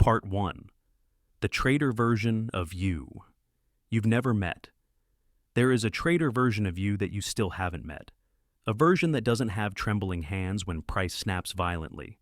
Part 1. The trader version of you you've never met. There is a trader version of you that you still haven't met. A version that doesn't have trembling hands when price snaps violently.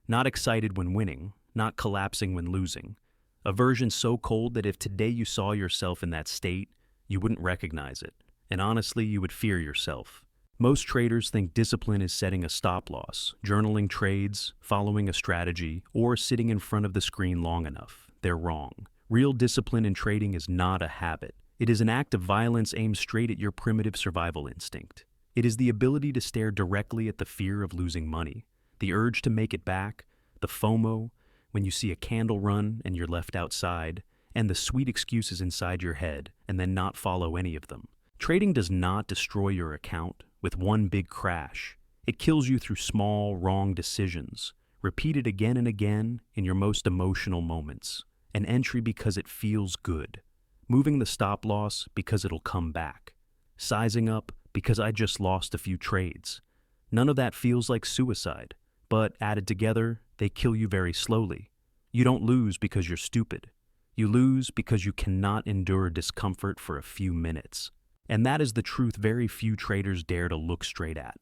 Not excited when winning, not collapsing when losing. A version so cold that if today you saw yourself in that state, you wouldn't recognize it. And honestly, you would fear yourself. Most traders think discipline is setting a stop loss, journaling trades, following a strategy, or sitting in front of the screen long enough. They're wrong. Real discipline in trading is not a habit. It is an act of violence aimed straight at your primitive survival instinct. It is the ability to stare directly at the fear of losing money, the urge to make it back, the FOMO, when you see a candle run and you're left outside, and the sweet excuses inside your head and then not follow any of them. Trading does not destroy your account with one big crash. It kills you through small, wrong decisions, repeated again and again in your most emotional moments. An entry because it feels good. Moving the stop loss because it'll come back. Sizing up because I just lost a few trades. None of that feels like suicide, but added together, they kill you very slowly. You don't lose because you're stupid. You lose because you cannot endure discomfort for a few minutes. And that is the truth very few traders dare to look straight at.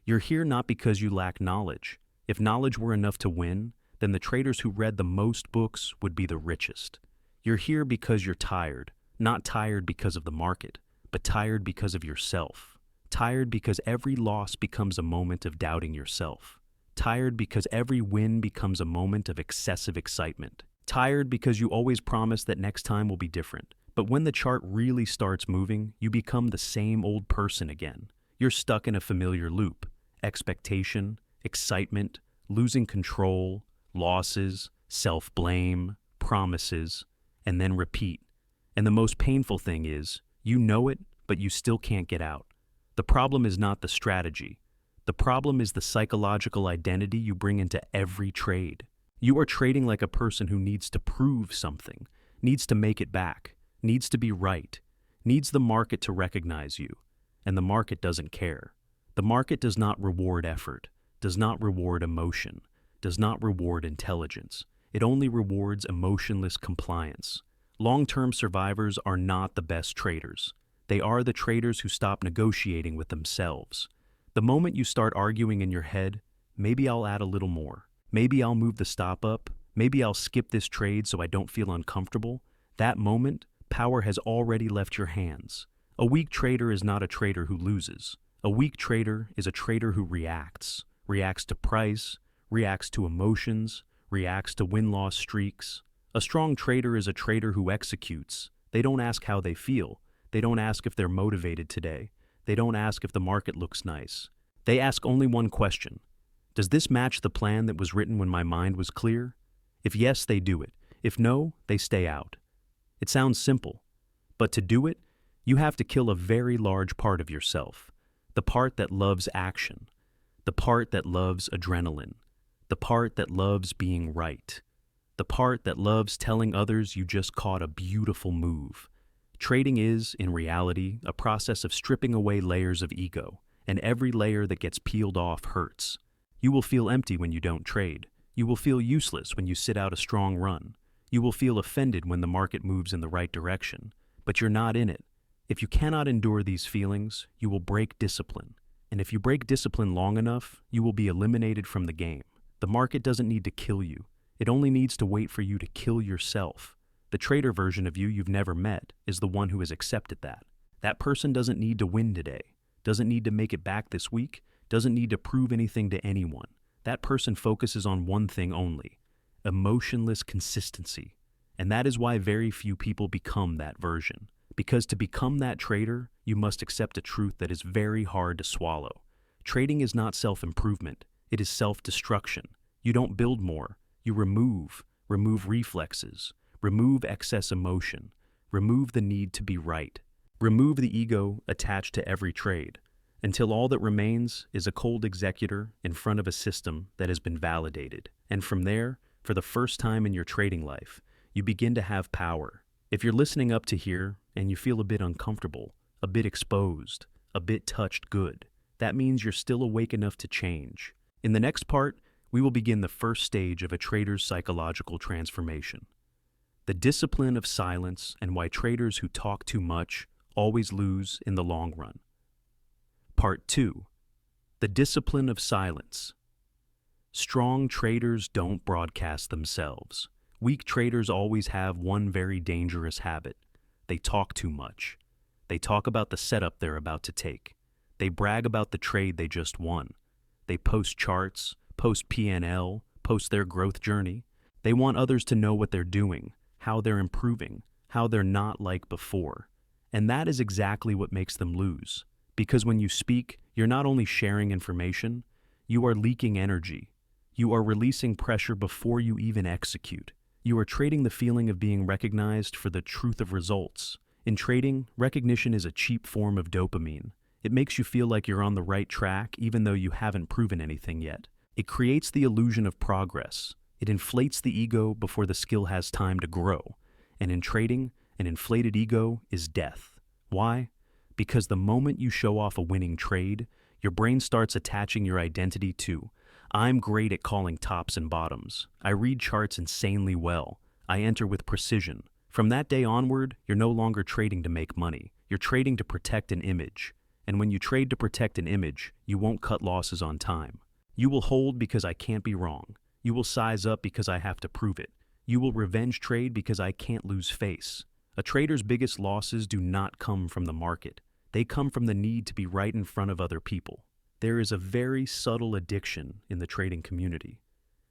You're here not because you lack knowledge. If knowledge were enough to win, then the traders who read the most books would be the richest. You're here because you're tired, not tired because of the market, but tired because of yourself. Tired because every loss becomes a moment of doubting yourself. Tired because every win becomes a moment of excessive excitement. Tired because you always promise that next time will be different. But when the chart really starts moving, you become the same old person again. You're stuck in a familiar loop. Expectation, excitement, losing control, losses, self-blame, promises, and then repeat. And the most painful thing is, you know it, but you still can't get out. The problem is not the strategy. The problem is the psychological identity you bring into every trade. You are trading like a person who needs to prove something, needs to make it back, needs to be right, needs the market to recognize you, and the market doesn't care. The market does not reward effort, does not reward emotion, does not reward intelligence. It only rewards emotionless compliance. Long-term survivors are not the best traders. They are the traders who stop negotiating with themselves. The moment you start arguing in your head, maybe I'll add a little more, maybe I'll move the stop up, maybe I'll skip this trade so I don't feel uncomfortable, that moment, power has already left your hands. A weak trader is not a trader who loses. A weak trader is a trader who reacts to price, reacts to emotions, reacts to win-loss streaks. A strong trader is a trader who executes. They don't ask how they feel. They don't ask if they're motivated today. They don't ask if the market looks nice. They ask only one question. Does this match the plan that was written when my mind was clear? If yes, they do it. If no, they stay out. It sounds simple, but to do it, you have to kill a very large part of yourself. The part that loves action. The part that loves adrenaline. The part that loves being right. The part that loves telling others you just caught a beautiful move. Trading is, in reality, a process of stripping away layers of ego, and every layer that gets peeled off hurts. You will feel empty when you don't trade. You will feel useless when you sit out a strong run. You will feel offended when the market moves in the right direction, but you're not in it. If you cannot endure these feelings, you will break discipline. And if you break discipline long enough, you will be eliminated from the game. The market doesn't need to kill you. It only needs to wait for you to kill yourself. The trader version of you you've never met is the one who has accepted that. That person doesn't need to win today, doesn't need to make it back this week, doesn't need to prove anything to anyone. That person focuses on one thing only: emotionless consistency. And that is why very few people become that version. Because to become that trader, you must accept a truth that is very hard to swallow. Trading is not self-improvement, it is self-destruction. You don't build more, you remove reflexes, remove excess emotion, remove the need to be right, remove the ego attached to every trade, until all that remains is a cold executor in front of a system that has been validated. And from there, for the first time in your trading life, you begin to have power. If you're listening up to here and you feel a bit uncomfortable, a bit exposed, a bit touched good, that means you're still awake enough to change. In the next part, we will begin the first stage of a trader's psychological transformation: the discipline of silence and why traders who talk too much always lose in the long run. Part 2. The discipline of silence. Strong traders don't broadcast themselves. Weak traders always have one very dangerous habit. They talk too much. They talk about the setup they're about to take. They brag about the trade they just won. They post charts, post P&L, post their growth journey. They want others to know what they're doing, how they're improving, how they're not like before. And that is exactly what makes them lose. Because when you speak, you're not only sharing information, you are leaking energy. You are releasing pressure before you even execute. You are trading the feeling of being recognized for the truth of results. In trading, recognition is a cheap form of dopamine. It makes you feel like you're on the right track even though you haven't proven anything yet. It creates the illusion of progress. It inflates the ego before the skill has time to grow. And in trading, an inflated ego is death. Why? Because the moment you show off a winning trade, your brain starts attaching your identity to, I'm great at calling tops and bottoms. I read charts insanely well. I enter with precision. From that day onward, you're no longer trading to make money. You're trading to protect an image. And when you trade to protect an image, you won't cut losses on time. You will hold because I can't be wrong. You will size up because I have to prove it. You will revenge trade because I can't lose face. A trader's biggest losses do not come from the market. They come from the need to be right in front of other people. There is a very subtle addiction in the trading community.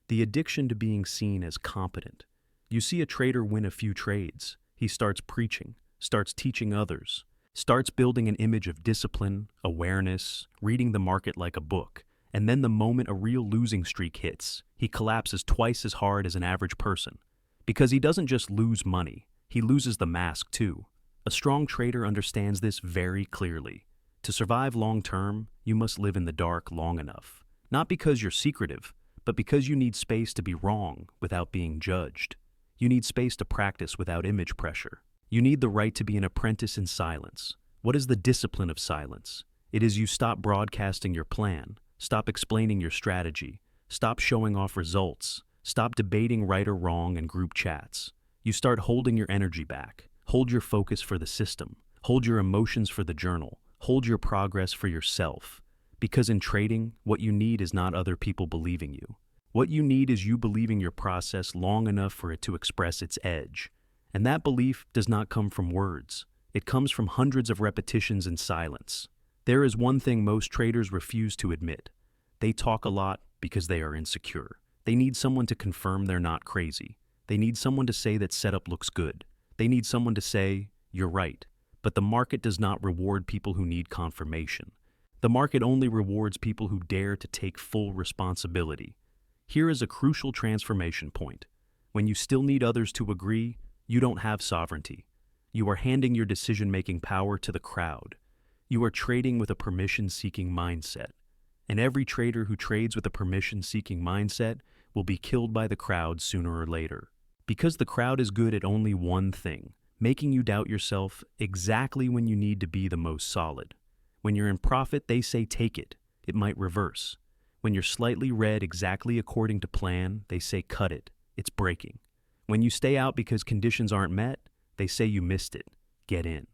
The addiction to being seen as competent. You see a trader win a few trades. He starts preaching, starts teaching others, starts building an image of discipline, awareness, reading the market like a book. And then the moment a real losing streak hits, he collapses twice as hard as an average person. Because he doesn't just lose money, he loses the mask too. A strong trader understands this very clearly. To survive long-term, you must live in the dark long enough. Not because you're secretive, but because you need space to be wrong without being judged. You need space to practice without image pressure. You need the right to be an apprentice in silence. What is the discipline of silence? It is you stop broadcasting your plan, stop explaining your strategy, stop showing off results, stop debating right or wrong in group chats. You start holding your energy back. Hold your focus for the system. Hold your emotions for the journal. Hold your progress for yourself. Because in trading, what you need is not other people believing you. What you need is you believing your process long enough for it to express its edge. And that belief does not come from words. It comes from hundreds of repetitions in silence. There is one thing most traders refuse to admit. They talk a lot because they are insecure. They need someone to confirm they're not crazy. They need someone to say that setup looks good. They need someone to say, you're right. But the market does not reward people who need confirmation. The market only rewards people who dare to take full responsibility. Here is a crucial transformation point. When you still need others to agree, you don't have sovereignty. You are handing your decision-making power to the crowd. You are trading with a permission-seeking mindset. And every trader who trades with a permission-seeking mindset will be killed by the crowd sooner or later. Because the crowd is good at only one thing, making you doubt yourself exactly when you need to be the most solid. When you're in profit, they say take it. It might reverse. When you're slightly red exactly according to plan, they say cut it. It's breaking. When you stay out because conditions aren't met, they say you missed it. Get in.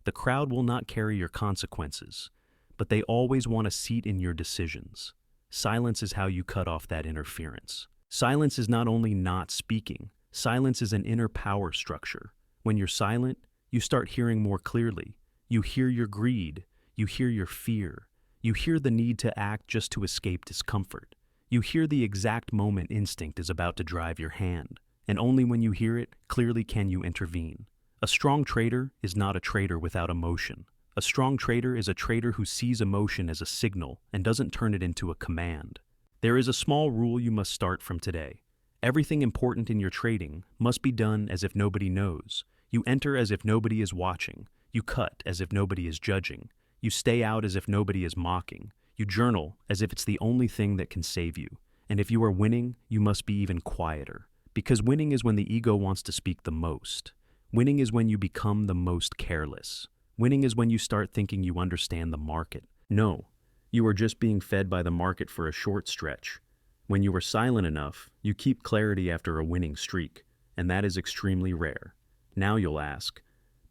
The crowd will not carry your consequences, but they always want a seat in your decisions. Silence is how you cut off that interference. Silence is not only not speaking. Silence is an inner power structure. When you're silent, you start hearing more clearly. You hear your greed. You hear your fear. You hear the need to act just to escape discomfort. You hear the exact moment instinct is about to drive your hand. And only when you hear it, clearly can you intervene. A strong trader is not a trader without emotion. A strong trader is a trader who sees emotion as a signal and doesn't turn it into a command. There is a small rule you must start from today. Everything important in your trading must be done as if nobody knows. You enter as if nobody is watching. You cut as if nobody is judging. You stay out as if nobody is mocking. You journal as if it's the only thing that can save you. And if you are winning, you must be even quieter. Because winning is when the ego wants to speak the most. Winning is when you become the most careless. Winning is when you start thinking you understand the market. No, you are just being fed by the market for a short stretch. When you are silent enough, you keep clarity after a winning streak, and that is extremely rare. Now you'll ask,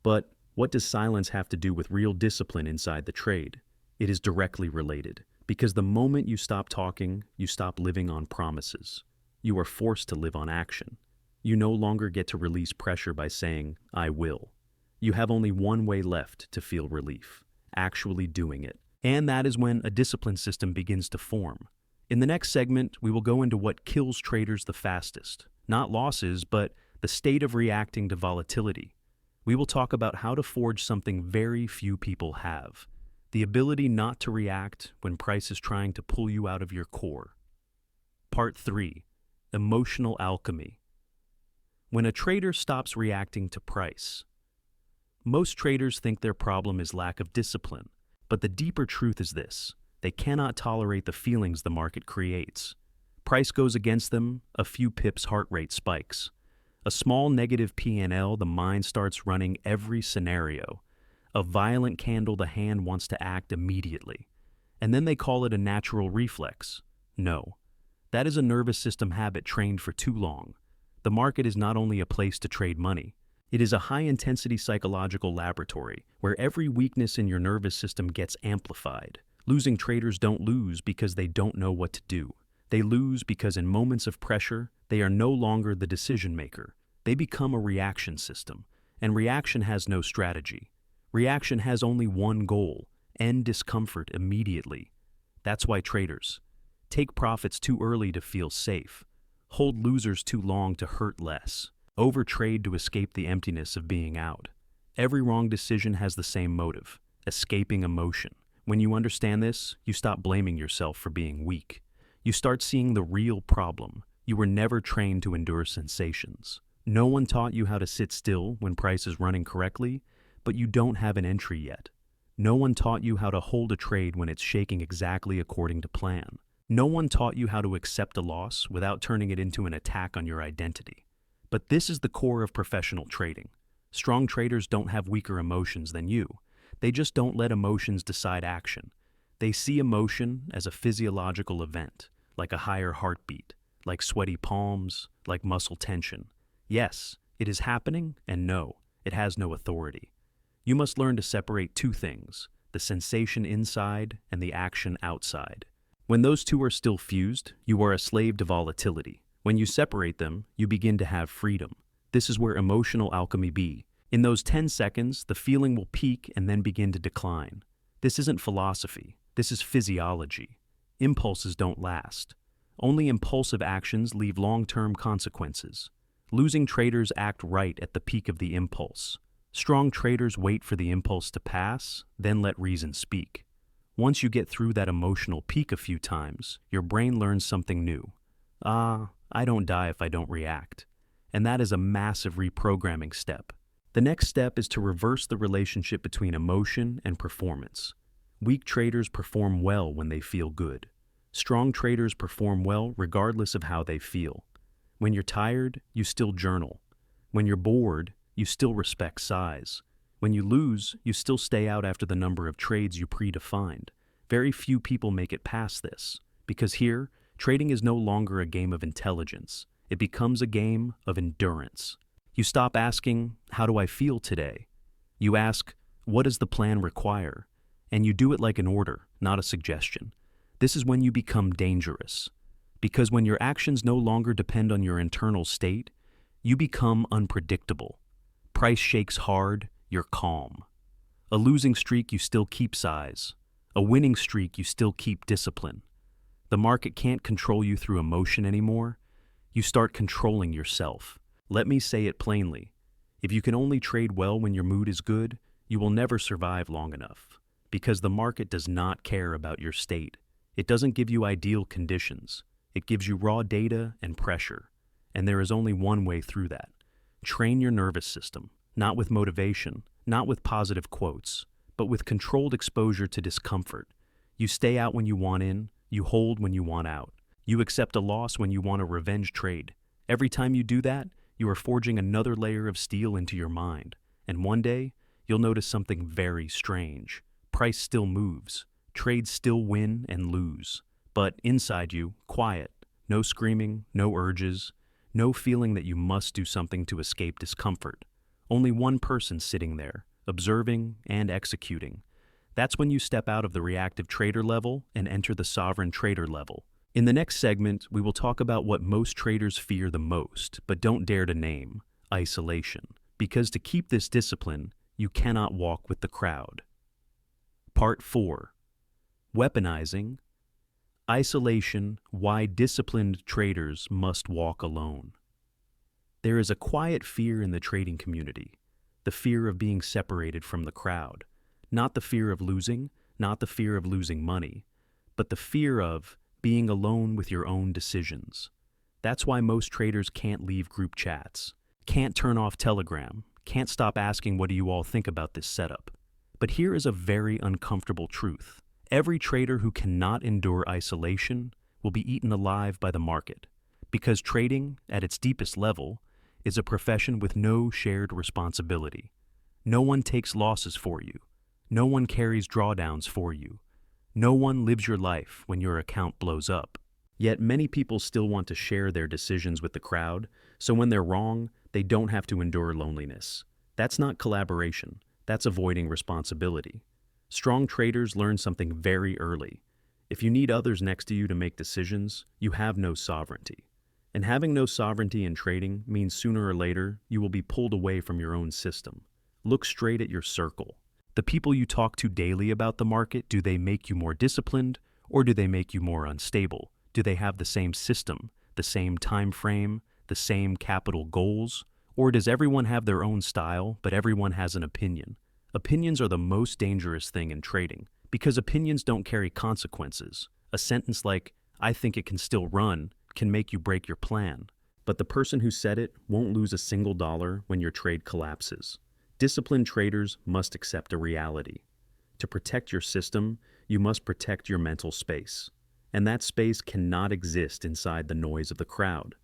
but what does silence have to do with real discipline inside the trade? It is directly related, because the moment you stop talking, you stop living on promises. You are forced to live on action. You no longer get to release pressure by saying, "I will." You have only one way left to feel relief: actually doing it. And that is when a discipline system begins to form. In the next segment, we will go into what kills traders the fastest. Not losses, but the state of reacting to volatility. We will talk about how to forge something very few people have: the ability not to react when price is trying to pull you out of your core. Part 3. Emotional alchemy. When a trader stops reacting to price. Most traders think their problem is lack of discipline, but the deeper truth is this: they cannot tolerate the feelings the market creates. Price goes against them, a few pips heart rate spikes. A small negative P&L, the mind starts running every scenario. A violent candle, the hand wants to act immediately. And then they call it a natural reflex. No. That is a nervous system habit trained for too long. The market is not only a place to trade money. It is a high-intensity psychological laboratory where every weakness in your nervous system gets amplified. Losing traders don't lose because they don't know what to do. They lose because in moments of pressure, they are no longer the decision maker. They become a reaction system, and reaction has no strategy. Reaction has only one goal: end discomfort immediately. That's why traders take profits too early to feel safe, hold losers too long to hurt less, overtrade to escape the emptiness of being out. Every wrong decision has the same motive: escaping emotion. When you understand this, you stop blaming yourself for being weak. You start seeing the real problem. You were never trained to endure sensations. No one taught you how to sit still when price is running correctly, but you don't have an entry yet. No one taught you how to hold a trade when it's shaking exactly according to plan. No one taught you how to accept a loss without turning it into an attack on your identity. But this is the core of professional trading. Strong traders don't have weaker emotions than you. They just don't let emotions decide action. They see emotion as a physiological event, like a higher heartbeat, like sweaty palms, like muscle tension. Yes, it is happening, and no, it has no authority. You must learn to separate two things: the sensation inside and the action outside. When those two are still fused, you are a slave to volatility. When you separate them, you begin to have freedom. This is where emotional alchemy be. In those 10 seconds, the feeling will peak and then begin to decline. This isn't philosophy. This is physiology. Impulses don't last. Only impulsive actions leave long-term consequences. Losing traders act right at the peak of the impulse. Strong traders wait for the impulse to pass, then let reason speak. Once you get through that emotional peak a few times, your brain learns something new. I don't die if I don't react. And that is a massive reprogramming step. The next step is to reverse the relationship between emotion and performance. Weak traders perform well when they feel good. Strong traders perform well regardless of how they feel. When you're tired, you still journal. When you're bored, you still respect size. When you lose, you still stay out after the number of trades you predefined. Very few people make it past this, because here, trading is no longer a game of intelligence. It becomes a game of endurance. You stop asking, "How do I feel today?" You ask, "What does the plan require?" And you do it like an order, not a suggestion. This is when you become dangerous. Because when your actions no longer depend on your internal state, you become unpredictable. Price shakes hard, you're calm. A losing streak, you still keep size. A winning streak, you still keep discipline. The market can't control you through emotion anymore. You start controlling yourself. Let me say it plainly. If you can only trade well when your mood is good, you will never survive long enough. Because the market does not care about your state. It doesn't give you ideal conditions. It gives you raw data and pressure. And there is only one way through that. Train your nervous system, not with motivation, not with positive quotes, but with controlled exposure to discomfort. You stay out when you want in, you hold when you want out. You accept a loss when you want a revenge trade. Every time you do that, you are forging another layer of steel into your mind. And one day, you'll notice something very strange. Price still moves. Trades still win and lose. But inside you, quiet, no screaming, no urges, no feeling that you must do something to escape discomfort. Only one person sitting there, observing and executing. That's when you step out of the reactive trader level and enter the sovereign trader level. In the next segment, we will talk about what most traders fear the most, but don't dare to name: isolation. Because to keep this discipline, you cannot walk with the crowd. Part 4. Weaponizing. Isolation, why disciplined traders must walk alone. There is a quiet fear in the trading community, the fear of being separated from the crowd. Not the fear of losing, not the fear of losing money, but the fear of being alone with your own decisions. That's why most traders can't leave group chats, can't turn off Telegram, can't stop asking what do you all think about this setup. But here is a very uncomfortable truth. Every trader who cannot endure isolation will be eaten alive by the market, because trading, at its deepest level, is a profession with no shared responsibility. No one takes losses for you. No one carries drawdowns for you. No one lives your life when your account blows up. Yet many people still want to share their decisions with the crowd, so when they're wrong, they don't have to endure loneliness. That's not collaboration. That's avoiding responsibility. Strong traders learn something very early. If you need others next to you to make decisions, you have no sovereignty. And having no sovereignty in trading means sooner or later you will be pulled away from your own system. Look straight at your circle. The people you talk to daily about the market, do they make you more disciplined, or do they make you more unstable? Do they have the same system, the same time frame, the same capital goals? Or does everyone have their own style, but everyone has an opinion? Opinions are the most dangerous thing in trading, because opinions don't carry consequences. A sentence like, "I think it can still run," can make you break your plan. But the person who said it won't lose a single dollar when your trade collapses. Disciplined traders must accept a reality. To protect your system, you must protect your mental space. And that space cannot exist inside the noise of the crowd.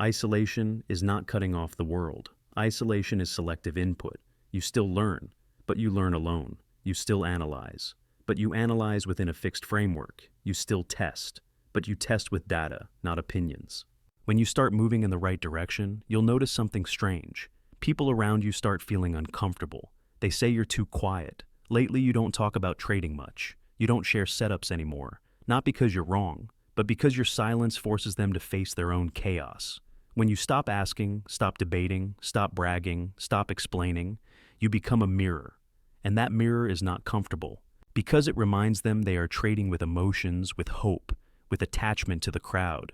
Isolation is not cutting off the world. Isolation is selective input. You still learn, but you learn alone. You still analyze, but you analyze within a fixed framework. You still test, but you test with data, not opinions. When you start moving in the right direction, you'll notice something strange. People around you start feeling uncomfortable. They say you're too quiet. Lately, you don't talk about trading much. You don't share setups anymore. Not because you're wrong, but because your silence forces them to face their own chaos. When you stop asking, stop debating, stop bragging, stop explaining, you become a mirror. And that mirror is not comfortable, because it reminds them they are trading with emotions, with hope, with attachment to the crowd.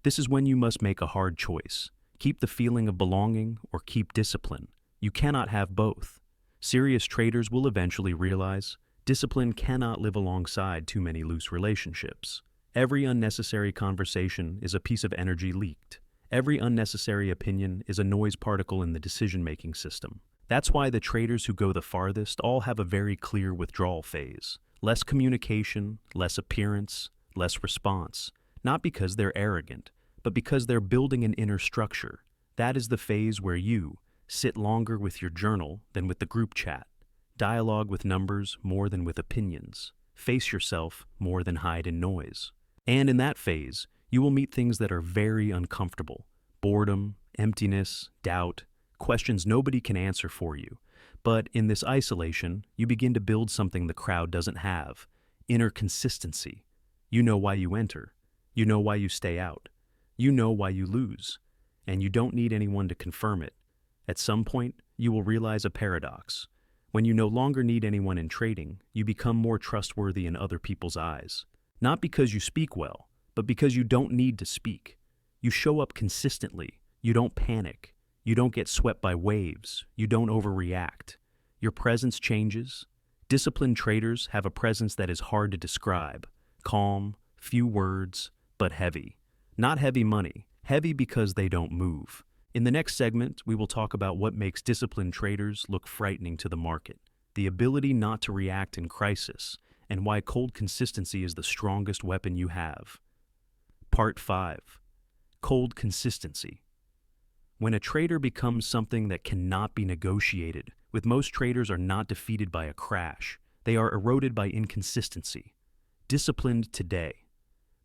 This is when you must make a hard choice. Keep the feeling of belonging or keep discipline. You cannot have both. Serious traders will eventually realize discipline cannot live alongside too many loose relationships. Every unnecessary conversation is a piece of energy leaked. Every unnecessary opinion is a noise particle in the decision-making system. That's why the traders who go the farthest all have a very clear withdrawal phase. Less communication, less appearance, less response. Not because they're arrogant, but because they're building an inner structure. That is the phase where you sit longer with your journal than with the group chat. Dialogue with numbers more than with opinions. Face yourself more than hide in noise. And in that phase, you will meet things that are very uncomfortable. Boredom, emptiness, doubt, questions nobody can answer for you. But in this isolation, you begin to build something the crowd doesn't have. Inner consistency. You know why you enter. You know why you stay out. You know why you lose. And you don't need anyone to confirm it. At some point, you will realize a paradox. When you no longer need anyone in trading, you become more trustworthy in other people's eyes. Not because you speak well, but because you don't need to speak. You show up consistently. You don't panic. You don't get swept by waves. You don't overreact. Your presence changes. Disciplined traders have a presence that is hard to describe. Calm, few words, but heavy. Not heavy money, heavy because they don't move. In the next segment, we will talk about what makes disciplined traders look frightening to the market, the ability not to react in crisis, and why cold consistency is the strongest weapon you have. Part 5. Cold consistency. When a trader becomes something that cannot be negotiated, with most traders are not defeated by a crash, they are eroded by inconsistency. Disciplined today.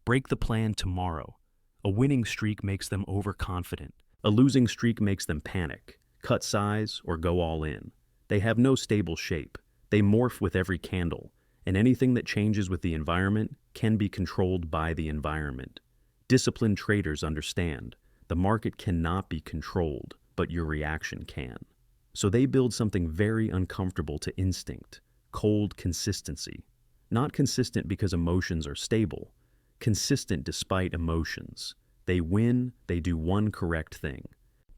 Break the plan tomorrow. A winning streak makes them overconfident. A losing streak makes them panic, cut size, or go all in. They have no stable shape. They morph with every candle, and anything that changes with the environment can be controlled by the environment. Disciplined traders understand the market cannot be controlled, but your reaction can. So they build something very uncomfortable to instinct: cold consistency. Not consistent because emotions are stable, consistent despite emotions. They win, they do one correct thing.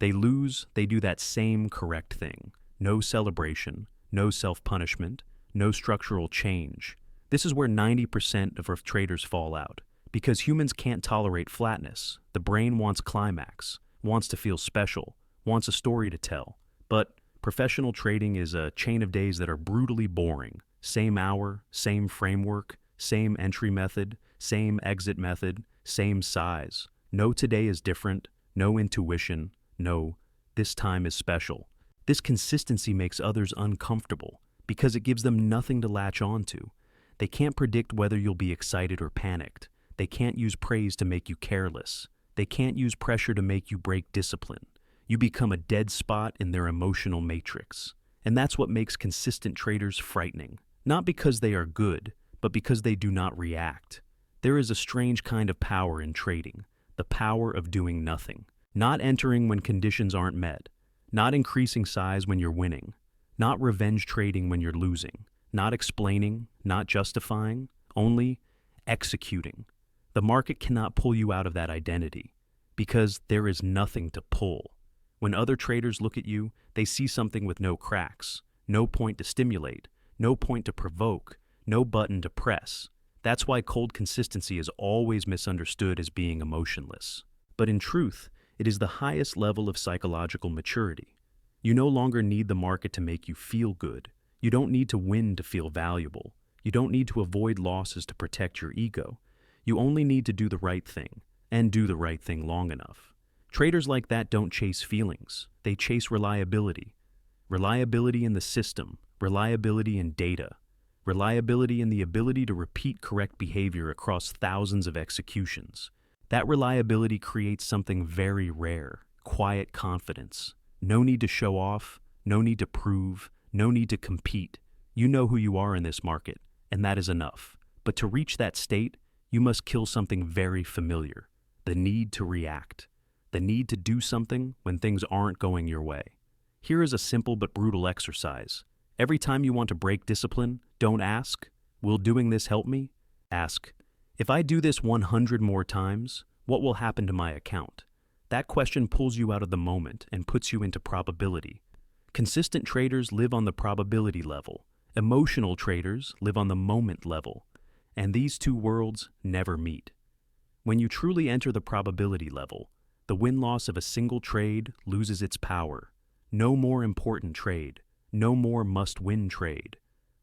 They lose, they do that same correct thing. No celebration, no self-punishment, no structural change. This is where 90% of our traders fall out. Because humans can't tolerate flatness. The brain wants climax, wants to feel special, wants a story to tell. But professional trading is a chain of days that are brutally boring. Same hour, same framework, same entry method, same exit method, same size. No today is different, no intuition, no this time is special. This consistency makes others uncomfortable because it gives them nothing to latch onto. They can't predict whether you'll be excited or panicked. They can't use praise to make you careless. They can't use pressure to make you break discipline. You become a dead spot in their emotional matrix. And that's what makes consistent traders frightening. Not because they are good, but because they do not react. There is a strange kind of power in trading, the power of doing nothing. Not entering when conditions aren't met. Not increasing size when you're winning. Not revenge trading when you're losing. Not explaining, not justifying, only executing. The market cannot pull you out of that identity because there is nothing to pull. When other traders look at you, they see something with no cracks, no point to stimulate, no point to provoke, no button to press. That's why cold consistency is always misunderstood as being emotionless. But in truth, it is the highest level of psychological maturity. You no longer need the market to make you feel good. You don't need to win to feel valuable. You don't need to avoid losses to protect your ego. You only need to do the right thing, and do the right thing long enough. Traders like that don't chase feelings. They chase reliability. Reliability in the system, reliability in data, reliability in the ability to repeat correct behavior across thousands of executions. That reliability creates something very rare: quiet confidence. No need to show off, no need to prove, no need to compete. You know who you are in this market, and that is enough. But to reach that state, you must kill something very familiar: the need to react, the need to do something when things aren't going your way. Here is a simple but brutal exercise. Every time you want to break discipline, don't ask, "Will doing this help me?" Ask, "If I do this 100 more times, what will happen to my account?" That question pulls you out of the moment and puts you into probability. Consistent traders live on the probability level. Emotional traders live on the moment level. And these two worlds never meet. When you truly enter the probability level, the win-loss of a single trade loses its power. No more important trade, no more must-win trade.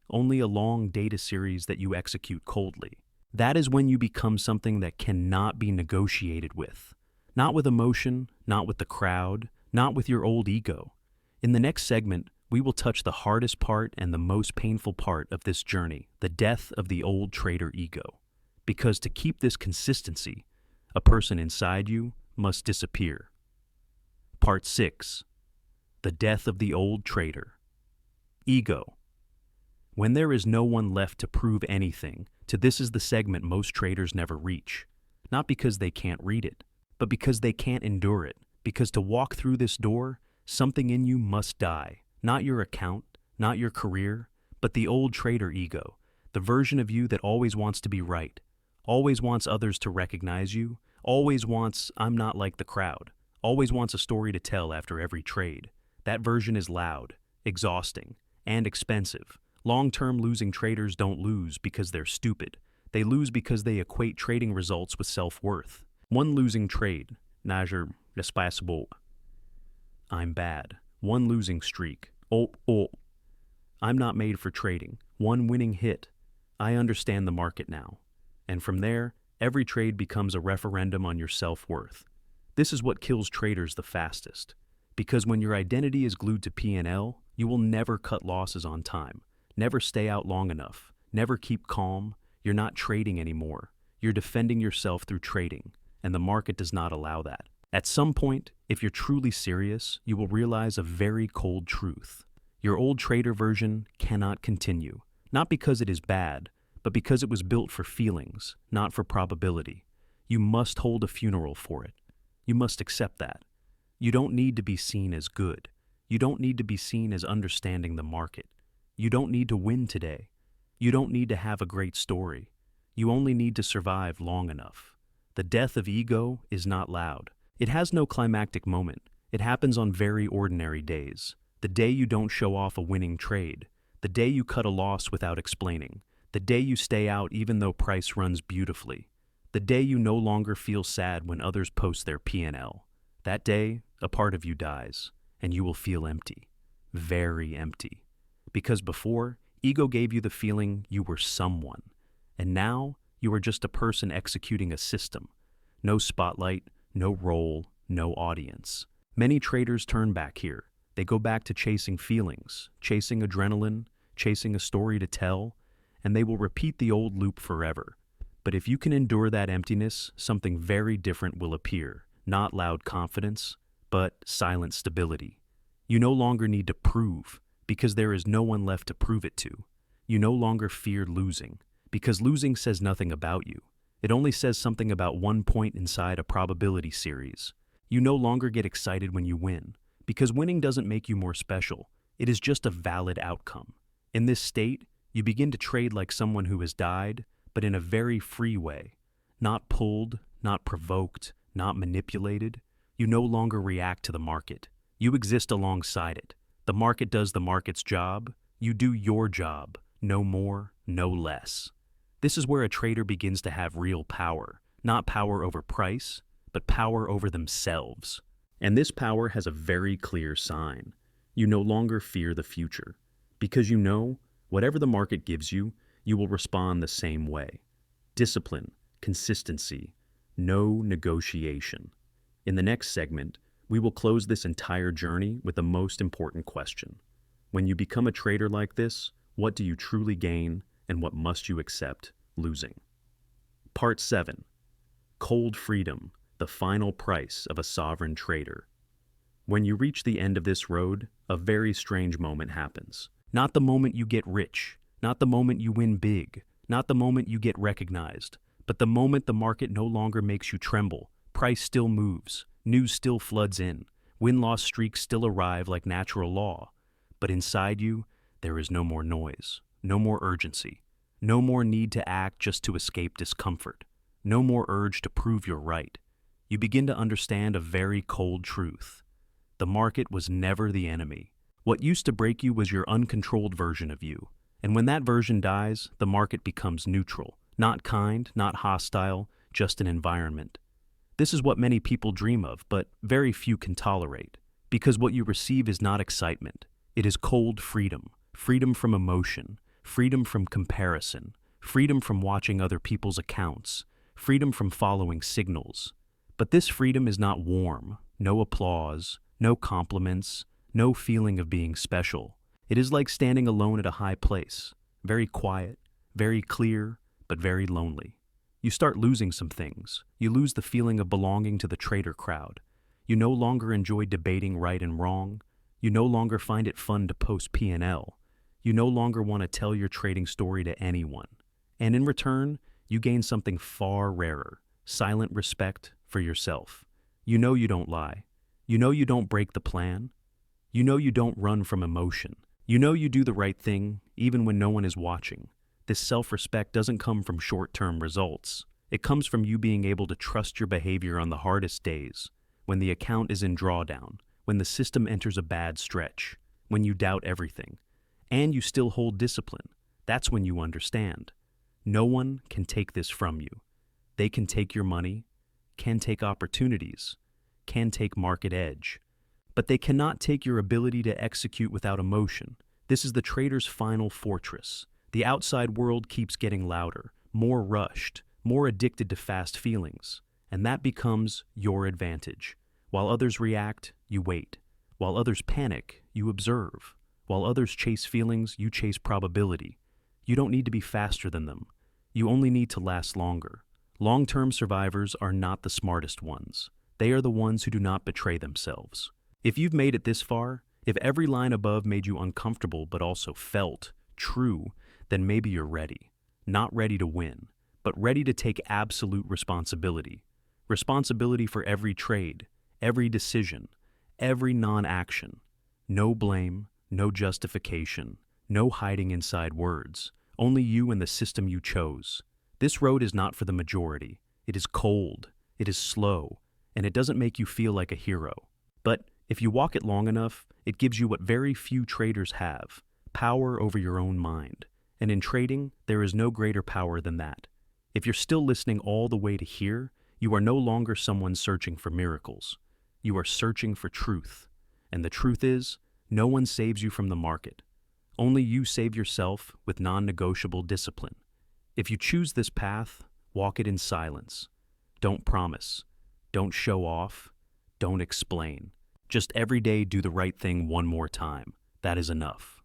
Only a long data series that you execute coldly. That is when you become something that cannot be negotiated with. Not with emotion, not with the crowd, not with your old ego. In the next segment, we will touch the hardest part and the most painful part of this journey: the death of the old trader ego. Because to keep this consistency, a person inside you must disappear. Part 6. The death of the old trader. Ego. When there is no one left to prove anything, this is the segment most traders never reach. Not because they can't read it, but because they can't endure it. Because to walk through this door, something in you must die. Not your account, not your career, but the old trader ego, the version of you that always wants to be right, always wants others to recognize you, always wants "I'm not like the crowd," always wants a story to tell after every trade. That version is loud, exhausting, and expensive. Long-term losing traders don't lose because they're stupid. They lose because they equate trading results with self-worth. One losing trade, nager responsible. I'm bad. One losing streak. Oh. I'm not made for trading. One winning hit. I understand the market now. And from there, every trade becomes a referendum on your self-worth. This is what kills traders the fastest. Because when your identity is glued to P&L, you will never cut losses on time, never stay out long enough, never keep calm. You're not trading anymore. You're defending yourself through trading. and the market does not allow that. At some point, if you're truly serious, you will realize a very cold truth. Your old trader version cannot continue, not because it is bad, but because it was built for feelings, not for probability. You must hold a funeral for it. You must accept that. You don't need to be seen as good. You don't need to be seen as understanding the market. You don't need to win today. You don't need to have a great story. You only need to survive long enough. The death of ego is not loud. It has no climactic moment. It happens on very ordinary days. The day you don't show off a winning trade. The day you cut a loss without explaining. The day you stay out even though price runs beautifully. The day you no longer feel sad when others post their P&L. That day, a part of you dies, and you will feel empty. Very empty. Because before, ego gave you the feeling you were someone. And now, you are just a person executing a system. No spotlight, no role, no audience. Many traders turn back here. They go back to chasing feelings, chasing adrenaline, chasing a story to tell, and they will repeat the old loop forever. But if you can endure that emptiness, something very different will appear. Not loud confidence, but silent stability. You no longer need to prove, because there is no one left to prove it to. You no longer fear losing, because losing says nothing about you. It only says something about one point inside a probability series. You no longer get excited when you win, because winning doesn't make you more special. It is just a valid outcome. In this state, you begin to trade like someone who has died, but in a very free way. Not pulled, not provoked, not manipulated. You no longer react to the market. You exist alongside it. The market does the market's job. You do your job. No more, no less. This is where a trader begins to have real power. Not power over price, but power over themselves. And this power has a very clear sign. You no longer fear the future. Because you know, whatever the market gives you, you will respond the same way. Discipline, consistency, no negotiation. In the next segment, we will close this entire journey with the most important question. When you become a trader like this, what do you truly gain and what must you accept losing? Part 7. Cold freedom, the final price of a sovereign trader. When you reach the end of this road, a very strange moment happens. Not the moment you get rich, not the moment you win big, not the moment you get recognized, but the moment the market no longer makes you tremble. Price still moves, news still floods in, win-loss streaks still arrive like natural law. But inside you, there is no more noise, no more urgency, no more need to act just to escape discomfort, no more urge to prove you're right. You begin to understand a very cold truth. The market was never the enemy. What used to break you was your uncontrolled version of you. And when that version dies, the market becomes neutral. Not kind, not hostile, just an environment. This is what many people dream of, but very few can tolerate. Because what you receive is not excitement. It is cold freedom. Freedom from emotion. Freedom from comparison. Freedom from watching other people's accounts. Freedom from following signals. But this freedom is not warm. No applause. No compliments. No feeling of being special. It is like standing alone at a high place. Very quiet. Very clear. But very lonely. You start losing some things. You lose the feeling of belonging to the trader crowd. You no longer enjoy debating right and wrong. You no longer find it fun to post P&L. You no longer want to tell your trading story to anyone. And in return, you gain something far rarer, silent respect for yourself. You know you don't lie. You know you don't break the plan. You know you don't run from emotion. You know you do the right thing, even when no one is watching. This self-respect doesn't come from short-term results. It comes from you being able to trust your behavior on the hardest days, when the account is in drawdown, when the system enters a bad stretch, when you doubt everything, and you still hold discipline. That's when you understand. No one can take this from you. They can take your money, can take opportunities, can take market edge, but they cannot take your ability to execute without emotion. This is the trader's final fortress. The outside world keeps getting louder, more rushed, more addicted to fast feelings, and that becomes your advantage. While others react, you wait. While others panic, you observe. While others chase feelings, you chase probability. You don't need to be faster than them. You only need to last longer. Long-term survivors are not the smartest ones. They are the ones who do not betray themselves. If you've made it this far, if every line above made you uncomfortable but also felt true, then maybe you're ready. Not ready to win, but ready to take absolute responsibility. Responsibility for every trade, every decision, every non-action. No blame, no justification, no hiding inside words. Only you and the system you chose. This road is not for the majority. It is cold, it is slow, and it doesn't make you feel like a hero. But if you walk it long enough, it gives you what very few traders have: power over your own mind. And in trading, there is no greater power than that. If you're still listening all the way to here, you are no longer someone searching for miracles. You are searching for truth. And the truth is, no one saves you from the market. Only you save yourself with non-negotiable discipline. If you choose this path, walk it in silence. Don't promise. Don't show off. Don't explain. Just every day do the right thing one more time. That is enough.